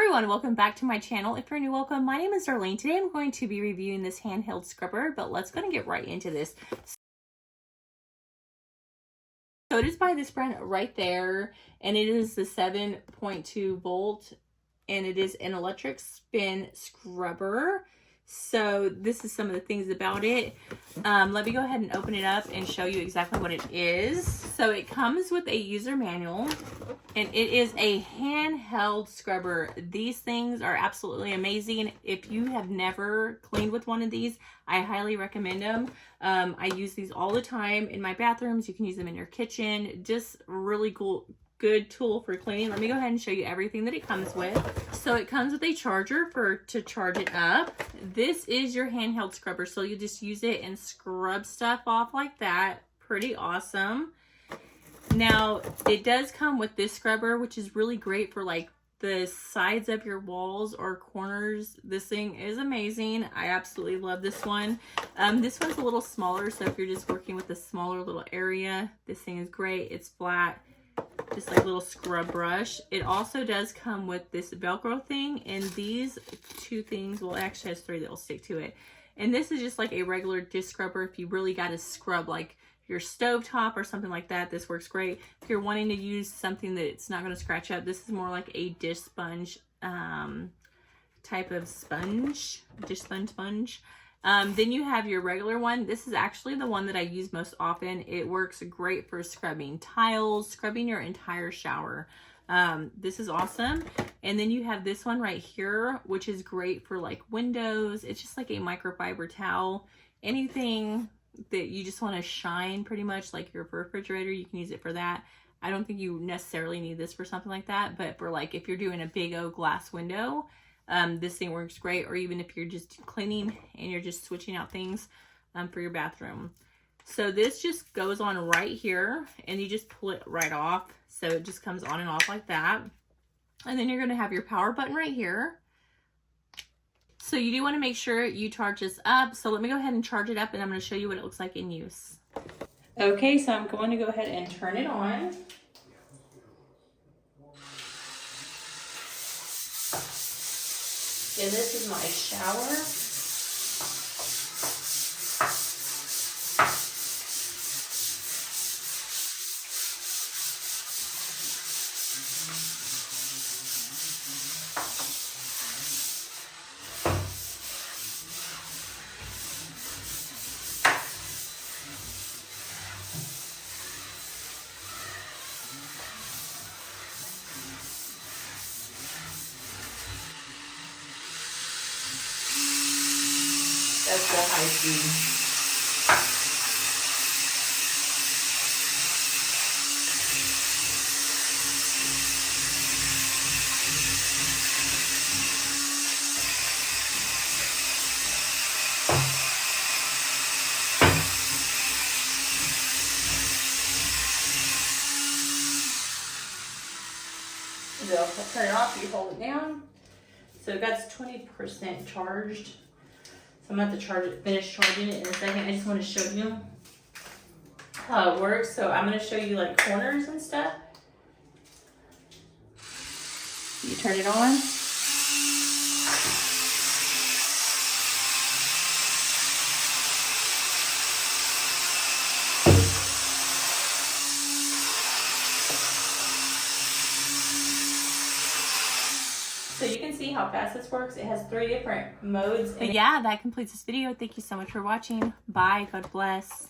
everyone, welcome back to my channel. If you're new, welcome. My name is Darlene. Today I'm going to be reviewing this handheld scrubber, but let's go and get right into this. So it is by this brand right there, and it is the 7.2 volt, and it is an electric spin scrubber. So this is some of the things about it. Let me go ahead and open it up and show you exactly what it is. So it comes with a user manual, and it is a handheld scrubber. These things are absolutely amazing. If you have never cleaned with one of these, I highly recommend them. I use these all the time in my bathrooms. You can use them in your kitchen. Just really cool. Good tool for cleaning. Let me go ahead and show you everything that it comes with. So it comes with a charger to charge it up. This is your handheld scrubber, so you just use it and scrub stuff off like that. Pretty awesome. Now it does come with this scrubber, which is really great for like the sides of your walls or corners. This thing is amazing. I absolutely love this one. This one's a little smaller, so if you're just working with a smaller little area, this thing is great. It's flat, just like a little scrub brush. It also does come with this Velcro thing, and these two things, well, it actually has three that will stick to it. And this is just like a regular dish scrubber. If you really got to scrub like your stovetop or something like that, this works great. If you're wanting to use something that it's not going to scratch up, this is more like a dish sponge type of sponge, dish sponge. Then you have your regular one. This is actually the one that I use most often. It works great for scrubbing tiles, scrubbing your entire shower. This is awesome. And then you have this one right here, which is great for like windows. It's just like a microfiber towel. Anything that you just want to shine, pretty much like your refrigerator, you can use it for that. I don't think you necessarily need this for something like that, but for like if you're doing a big old glass window, this thing works great. Or even if you're just cleaning and you're just switching out things for your bathroom. So this just goes on right here, and you just pull it right off. So it just comes on and off like that. And then you're going to have your power button right here. So you do want to make sure you charge this up. So let me go ahead and charge it up, and I'm going to show you what it looks like in use. Okay, so I'm going to go ahead and turn it on. And this is my shower. That's the high speed. So I'll turn it off, you hold it down. So that's 20% charged. I'm going to have to charge it, finish charging it in a second. I just want to show you how it works. So I'm going to show you like corners and stuff. You turn it on. So you can see how fast this works. It has 3 different modes. But yeah, that completes this video. Thank you so much for watching. Bye. God bless.